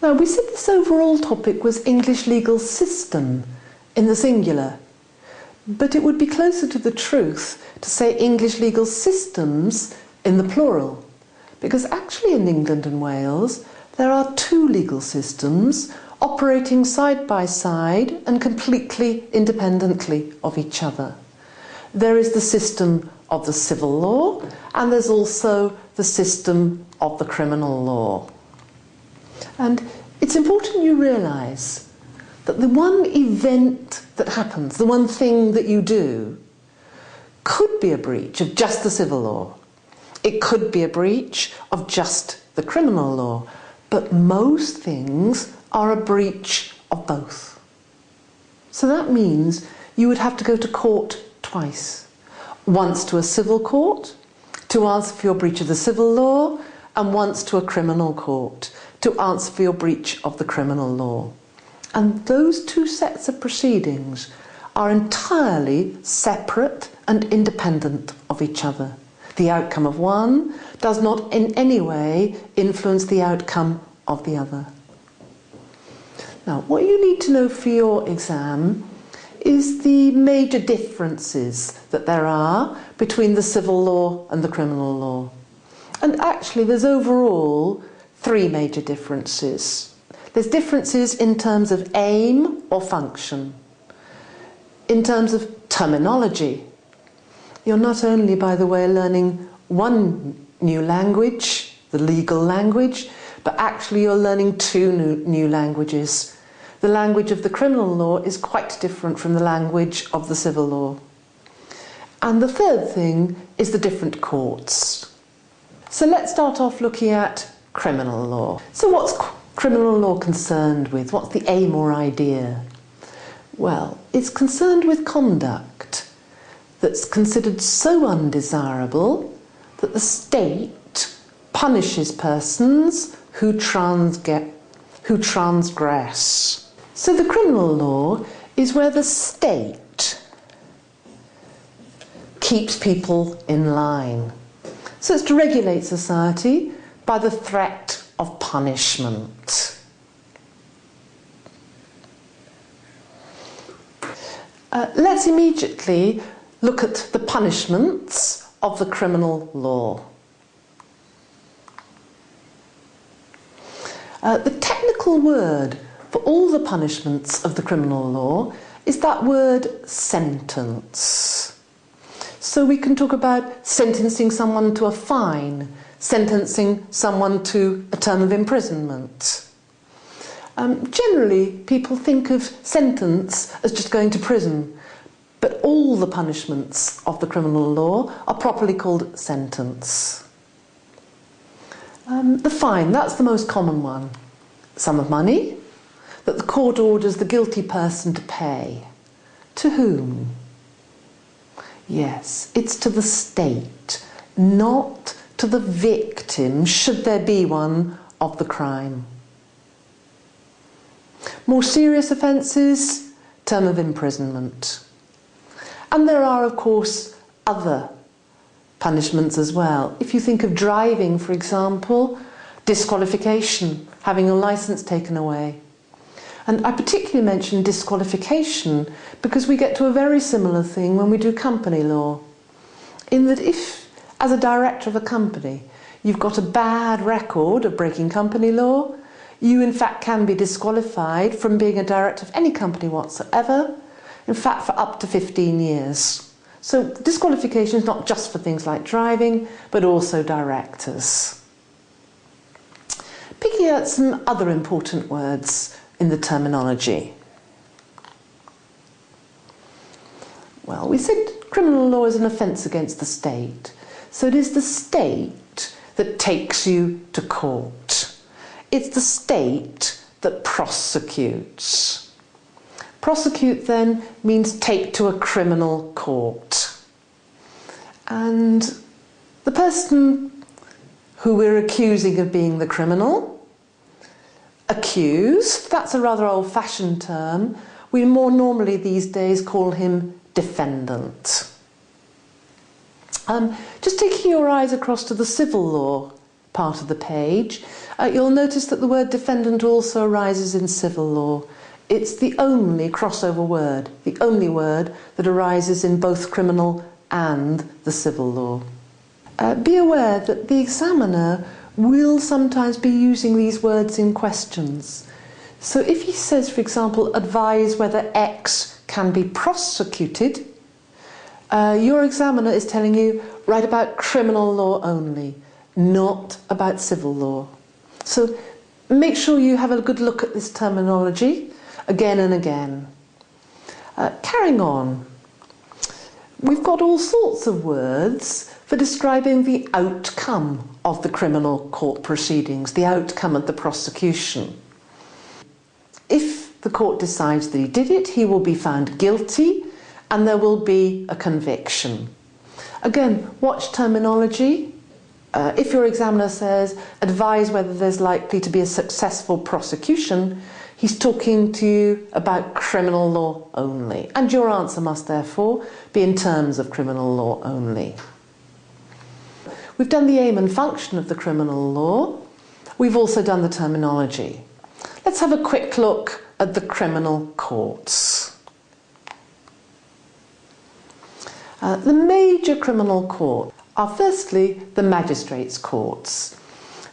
Now, we said this overall topic was English legal system in the singular, but it would be closer to the truth to say English legal systems in the plural, because actually in England and Wales there are two legal systems operating side by side and completely independently of each other. There is the system of the civil law, and there's also the system of the criminal law. And it's important you realise that the one event that happens, the one thing that you do, could be a breach of just the civil law. It could be a breach of just the criminal law, but most things are a breach of both. So that means you would have to go to court twice. Once to a civil court to answer for your breach of the civil law, and once to a criminal court to answer for your breach of the criminal law. And those two sets of proceedings are entirely separate and independent of each other. The outcome of one does not in any way influence the outcome of the other. Now, what you need to know for your exam is the major differences that there are between the civil law and the criminal law. And actually there's overall three major differences. There's differences in terms of aim or function, in terms of terminology. You're not only, by the way, learning one new language, the legal language, but actually you're learning two new languages. The language of the criminal law is quite different from the language of the civil law. And the third thing is the different courts. So let's start off looking at criminal law. So what's criminal law concerned with? What's the aim or idea? Well, it's concerned with conduct that's considered so undesirable that the state punishes persons who transgress. So the criminal law is where the state keeps people in line. So it's to regulate society by the threat of punishment. Let's immediately look at the punishments of the criminal law. The technical word for all the punishments of the criminal law is that word sentence. So we can talk about sentencing someone to a fine, sentencing someone to a term of imprisonment. Generally, people think of sentence as just going to prison, but all the punishments of the criminal law are properly called sentence. The fine, that's the most common one. Sum of money that the court orders the guilty person to pay. To whom? Yes, it's to the state, not to the victim, should there be one, of the crime. More serious offences, term of imprisonment. And there are, of course, other punishments as well. If you think of driving, for example, disqualification, having a licence taken away. And I particularly mention disqualification because we get to a very similar thing when we do company law. In that if, as a director of a company, you've got a bad record of breaking company law, you in fact can be disqualified from being a director of any company whatsoever, in fact for up to 15 years. So disqualification is not just for things like driving, but also directors. Picking out some other important words in the terminology. Well, we said criminal law is an offence against the state. So it is the state that takes you to court. It's the state that prosecutes. Prosecute then means take to a criminal court. And the person who we're accusing of being the criminal, accused, that's a rather old-fashioned term. We more normally these days call him defendant. Just taking your eyes across to the civil law part of the page, you'll notice that the word defendant also arises in civil law. It's the only crossover word, the only word that arises in both criminal and the civil law. Be aware that the examiner will sometimes be using these words in questions. So if he says, for example, advise whether X can be prosecuted, your examiner is telling you, write about criminal law only, not about civil law. So make sure you have a good look at this terminology again and again. Carrying on, we've got all sorts of words for describing the outcome of the criminal court proceedings, the outcome of the prosecution. If the court decides that he did it, he will be found guilty and there will be a conviction. Again, watch terminology. If your examiner says, advise whether there's likely to be a successful prosecution, he's talking to you about criminal law only. And your answer must therefore be in terms of criminal law only. We've done the aim and function of the criminal law. We've also done the terminology. Let's have a quick look at the criminal courts. The major criminal courts are firstly the magistrates' courts.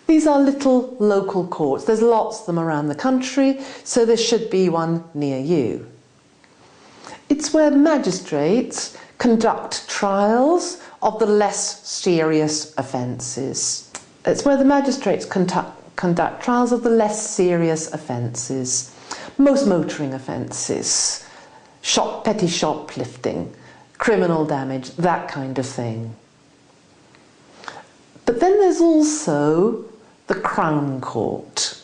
These are little local courts. There's lots of them around the country, so there should be one near you. It's where magistrates conduct trials of the less serious offences. It's where the magistrates conduct trials of the less serious offences. Most motoring offences, petty shoplifting, criminal damage, that kind of thing. But then there's also the Crown Court.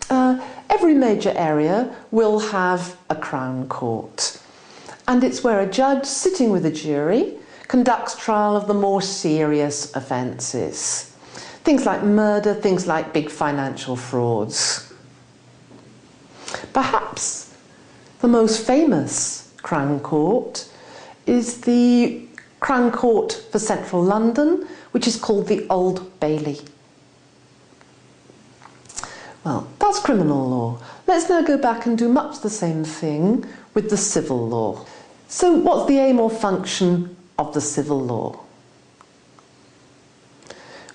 Every major area will have a Crown Court, and it's where a judge sitting with a jury conducts trial of the more serious offences. Things like murder, things like big financial frauds. Perhaps the most famous Crown Court is the Crown Court for Central London, which is called the Old Bailey. Well, that's criminal law. Let's now go back and do much the same thing with the civil law. So what's the aim or function of the civil law?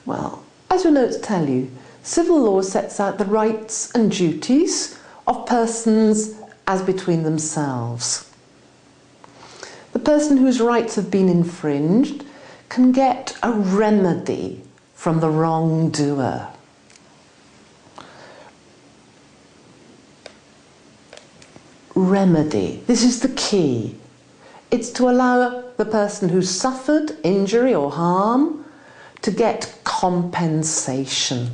Well, as your notes tell you, civil law sets out the rights and duties of persons as between themselves. The person whose rights have been infringed can get a remedy from the wrongdoer. Remedy. This is the key. It's to allow the person who's suffered injury or harm to get compensation.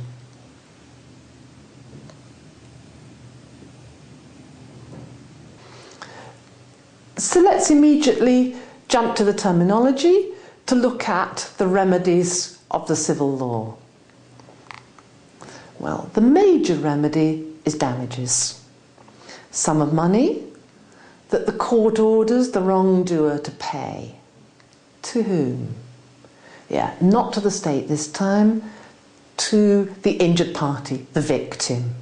So let's immediately jump to the terminology to look at the remedies of the civil law. Well, the major remedy is damages. Sum of money that the court orders the wrongdoer to pay. To whom? Yeah, not to the state this time, to the injured party, the victim,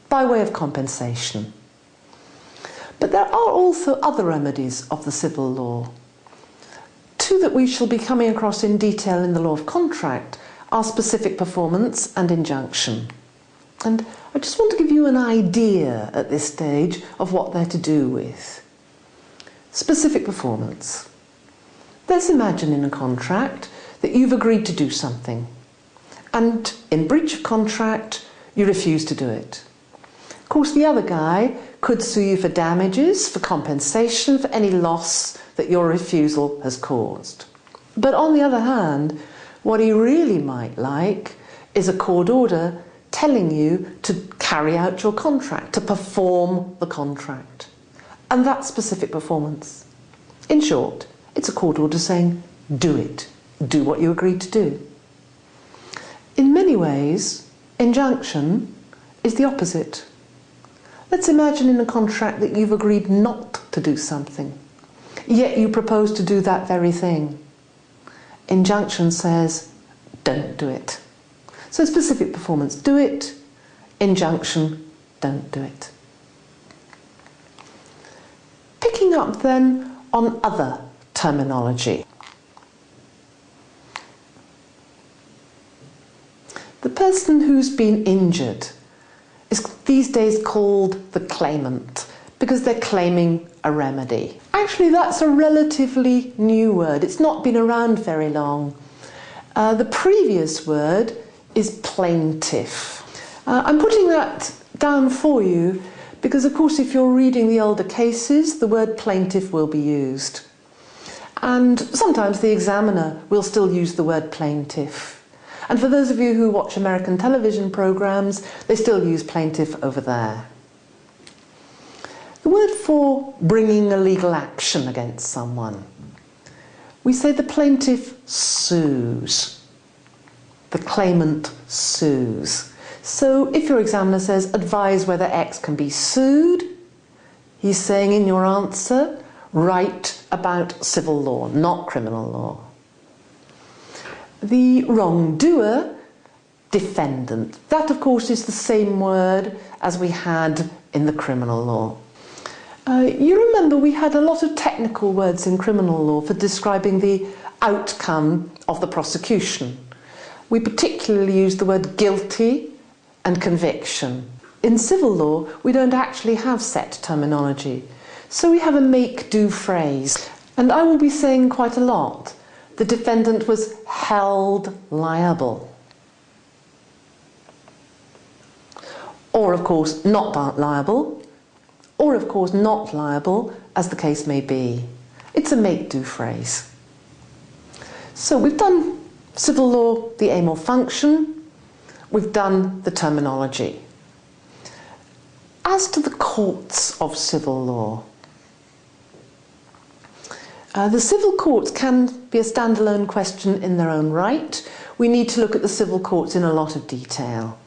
by way of compensation. But there are also other remedies of the civil law. Two that we shall be coming across in detail in the law of contract are specific performance and injunction. And I just want to give you an idea at this stage of what they're to do with. Specific performance. Let's imagine in a contract that you've agreed to do something, and in breach of contract you refuse to do it. Of course, the other guy could sue you for damages, for compensation, for any loss that your refusal has caused. But on the other hand, what he really might like is a court order telling you to carry out your contract, to perform the contract. And that's specific performance. In short, it's a court order saying, do it. Do what you agreed to do. In many ways, injunction is the opposite. Let's imagine in a contract that you've agreed not to do something, yet you propose to do that very thing. Injunction says, don't do it. So specific performance, do it. Injunction, don't do it. Picking up then on other terminology. The person who's been injured is these days called the claimant because they're claiming a remedy. Actually, that's a relatively new word. It's not been around very long. The previous word is plaintiff. I'm putting that down for you because, of course, if you're reading the older cases, the word plaintiff will be used. And sometimes the examiner will still use the word plaintiff. And for those of you who watch American television programs, they still use plaintiff over there. The word for bringing a legal action against someone. We say the plaintiff sues. The claimant sues. So if your examiner says, advise whether X can be sued, he's saying in your answer, write about civil law, not criminal law. The wrongdoer, defendant. That, of course, is the same word as we had in the criminal law. You remember we had a lot of technical words in criminal law for describing the outcome of the prosecution. We particularly used the word guilty and conviction. In civil law, we don't actually have set terminology, so we have a make-do phrase. And I will be saying quite a lot. The defendant was held liable. Or, of course, not liable. Or, of course, not liable, as the case may be. It's a make-do phrase. So we've done civil law, the aim or function. We've done the terminology. As to the courts of civil law, the civil courts can be a standalone question in their own right. We need to look at the civil courts in a lot of detail.